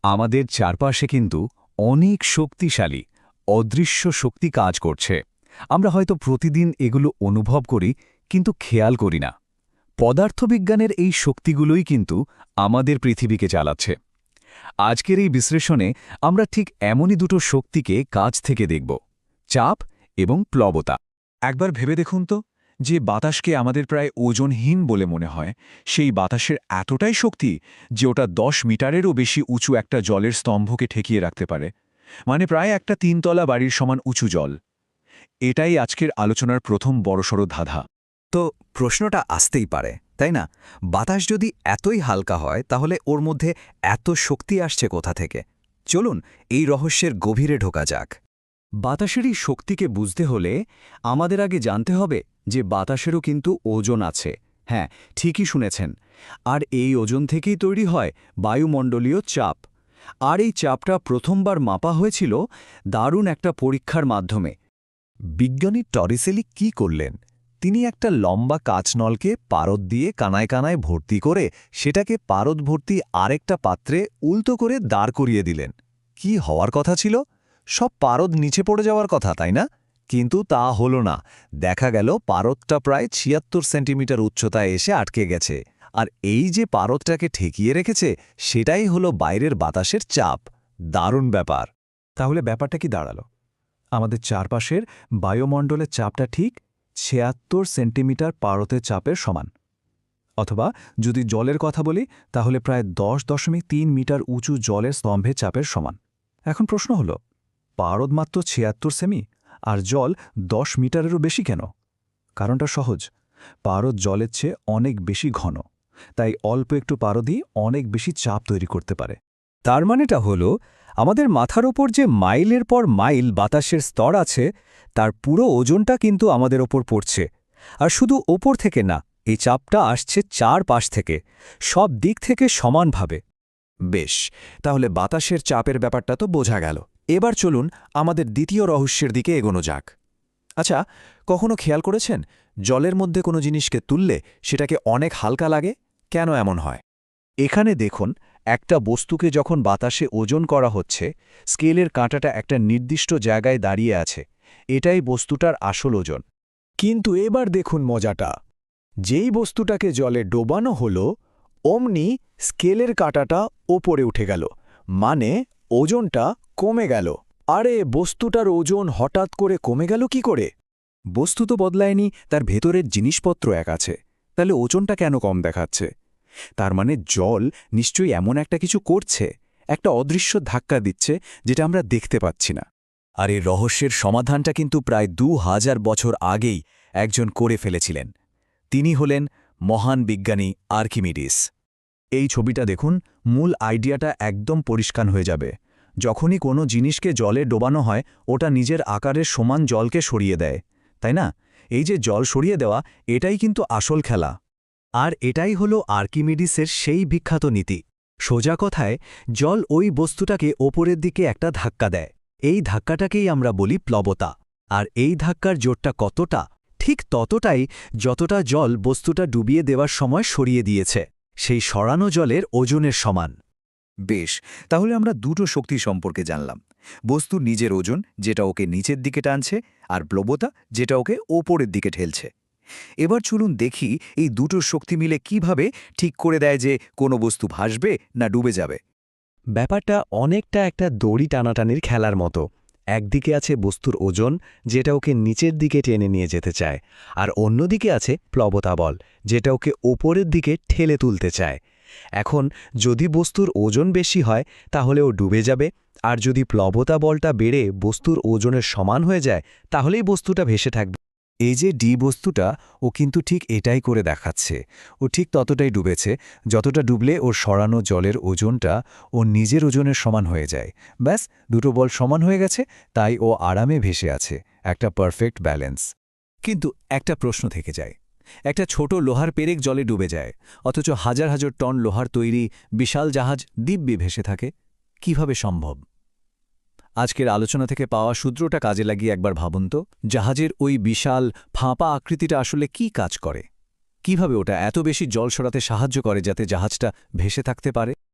আমাদের চারপাশে কিন্তু অনেক শক্তিশালী অদৃশ্য শক্তি কাজ করছে। আমরা হয়তো প্রতিদিন এগুলো অনুভব করি, কিন্তু খেয়াল করি না। পদার্থবিজ্ঞানের এই শক্তিগুলোই কিন্তু আমাদের পৃথিবীকে চালাচ্ছে। আজকের এই বিশ্লেষণে আমরা ঠিক এমনই দুটো শক্তিকে কাছ থেকে দেখব: চাপ এবং প্লবতা। একবার ভেবে দেখুন তো, যে বাতাসকে আমাদের প্রায় ওজনহীন বলে মনে হয়, সেই বাতাসের এতটাই শক্তি যে ওটা 10 মিটারেরও বেশি উঁচু একটা জলের স্তম্ভকে ঠেকিয়ে রাখতে পারে। মানে প্রায় একটা 3 তলা বাড়ির সমান উঁচু জল। এটাই আজকের আলোচনার প্রথম বড়সড় ধাঁধা। তো প্রশ্নটা আসতেই পারে, তাই না? বাতাস যদি এতই হালকা হয় তাহলে ওর মধ্যে এত শক্তি আসছে কোথা থেকে? চলুন এই রহস্যের গভীরে ঢোকা যাক। বাতাসের এই শক্তিকে বুঝতে হলে আমাদের আগে জানতে হবে যে বাতাসেরও কিন্তু ওজন আছে। হ্যাঁ, ঠিকই শুনেছেন। আর এই ওজন থেকেই তৈরি হয় বায়ুমণ্ডলীয় চাপ। আর এই চাপটা প্রথমবার মাপা হয়েছিল দারুণ একটা পরীক্ষার মাধ্যমে। বিজ্ঞানী টরিসেলি কি করলেন? তিনি একটা লম্বা কাচনলকে পারদ দিয়ে কানায় কানায় ভর্তি করে সেটাকে পারদ ভর্তি আরেকটা পাত্রে উল্টো করে দাঁড় করিয়ে দিলেন। কি হওয়ার কথা ছিল? সব পারদ নিচে পড়ে যাওয়ার কথা, তাই না? কিন্তু তা হলো না। দেখা গেল পারদটা প্রায় ৭৬ সেন্টিমিটার উচ্চতায় এসে আটকে গেছে। আর এই যে পারদটাকে ঠেকিয়ে রেখেছে, সেটাই হলো বাইরের বাতাসের চাপ। দারুণ ব্যাপার। তাহলে ব্যাপারটা কি দাঁড়ালো? আমাদের চারপাশের বায়ুমণ্ডলের চাপটা ঠিক ৭৬ সেন্টিমিটার পারদের চাপের সমান। অথবা যদি জলের কথা বলি, তাহলে প্রায় 10.৩ মিটার উঁচু জলের স্তম্ভের চাপের সমান। এখন প্রশ্ন হলো, পারদ মাত্র ৭৬ সেমি, আর জল 10 মিটারেরও বেশি কেন? কারণটা সহজ। পারদ জলের চেয়ে অনেক বেশি ঘন, তাই অল্প একটু পারদই অনেক বেশি চাপ তৈরি করতে পারে। তার মানেটা হলো, আমাদের মাথার ওপর যে মাইলের পর মাইল বাতাসের স্তর আছে, তার পুরো ওজনটা কিন্তু আমাদের ওপর পড়ছে। আর শুধু ওপর থেকে না, এই চাপটা আসছে চারপাশ থেকে, সব দিক থেকে সমানভাবে। বেশ, তাহলে বাতাসের চাপের ব্যাপারটা তো বোঝা গেল। এবার চলুন আমাদের দ্বিতীয় রহস্যের দিকে এগোনো যাক। আচ্ছা, কখনো খেয়াল করেছেন জলের মধ্যে কোনো জিনিসকে তুললে সেটাকে অনেক হালকা লাগে? কেন এমন হয়? এখানে দেখুন, একটা বস্তুকে যখন বাতাসে ওজন করা হচ্ছে, স্কেলের কাঁটাটা একটা নির্দিষ্ট জায়গায় দাঁড়িয়ে আছে। এটাই বস্তুটার আসল ওজন। কিন্তু এবার দেখুন মজাটা। যেই বস্তুটাকে জলে ডোবানো হলো, অমনি স্কেলের কাঁটাটা ওপরে উঠে গেল। মানে ওজনটা কমে গেল। আরে, বস্তুটার ওজন হঠাৎ করে কমে গেল কি করে? বস্তু তো বদলায়নি, তার ভেতরের জিনিসপত্র এক আছে। তাহলে ওজনটা কেন কম দেখাচ্ছে? তার মানে জল নিশ্চয়ই এমন একটা কিছু করছে, একটা অদৃশ্য ধাক্কা দিচ্ছে, যেটা আমরা দেখতে পাচ্ছি না। আর এই রহস্যের সমাধানটা কিন্তু প্রায় ২০০০ বছর আগেই একজন করে ফেলেছিলেন। তিনি হলেন মহান বিজ্ঞানী আর্কিমিডিস। এই ছবিটা দেখুন, মূল আইডিয়াটা একদম পরিষ্কার হয়ে যাবে। যখনই কোনো জিনিসকে জলে ডোবানো হয়, ওটা নিজের আকারের সমান জলকে সরিয়ে দেয়, তাই না? এই যে জল সরিয়ে দেওয়া, এটাই কিন্তু আসল খেলা। আর এটাই হলো আর্কিমিডিসের সেই বিখ্যাত নীতি। সোজা কথায়, জল ওই বস্তুটাকে ওপরের দিকে একটা ধাক্কা দেয়। এই ধাক্কাটাকেই আমরা বলি প্লবতা। আর এই ধাক্কার জোরটা কতটা? ঠিক ততটাই যতটা জল বস্তুটা ডুবিয়ে দেওয়ার সময় সরিয়ে দিয়েছে। সেই সরানো জলের ওজনের সমান। বেশ, তাহলে আমরা দুটো শক্তি সম্পর্কে জানলাম: বস্তুর নিজের ওজন, যেটা ওকে নিচের দিকে টানছে, আর প্লবতা, যেটা ওকে ওপরের দিকে ঠেলছে। এবার চলুন দেখি এই দুটো শক্তি মিলে কিভাবে ঠিক করে দেয় যে কোনো বস্তু ভাসবে না ডুবে যাবে। ব্যাপারটা অনেকটা একটা দড়ি টানাটানির খেলার মতো। একদিকে আছে বস্তুর ওজন, যেটা ওকে নিচের দিকে টেনে নিয়ে যেতে চায়, আর অন্যদিকে আছে প্লবতা বল, যেটা ওকে ওপরের দিকে ঠেলে তুলতে চায়। এখন যদি বস্তুর ওজন বেশি হয়, তাহলে ও ডুবে যাবে। আর যদি প্লবতা বলটা বেড়ে বস্তুর ওজনের সমান হয়ে যায়, তাহলেই বস্তুটা ভেসে থাকবে। এই যে ডি বস্তুটা, ও কিন্তু ঠিক এটাই করে দেখাচ্ছে। ও ঠিক ততটাই ডুবেছে যতটা ডুবলে ওর সরানো জলের ওজনটা ওর নিজের ওজনের সমান হয়ে যায়। ব্যাস, দুটো বল সমান হয়ে গেছে, তাই ও আরামে ভেসে আছে। একটা পারফেক্ট ব্যালেন্স। কিন্তু একটা প্রশ্ন থেকে যায়। একটা ছোট লোহার পেরেক জলে ডুবে যায়, অথচ হাজার হাজার টন লোহার তৈরি বিশাল জাহাজ দিব্যি ভেসে থাকে। কিভাবে সম্ভব? আজকের আলোচনা থেকে পাওয়া সূত্রটা কাজে লাগিয়ে একবার ভাবুন তো, জাহাজের ওই বিশাল ফাঁপা আকৃতিটা আসলে কি কাজ করে? কিভাবে ওটা এত বেশি জল সরাতে সাহায্য করে যাতে জাহাজটা ভেসে থাকতে পারে?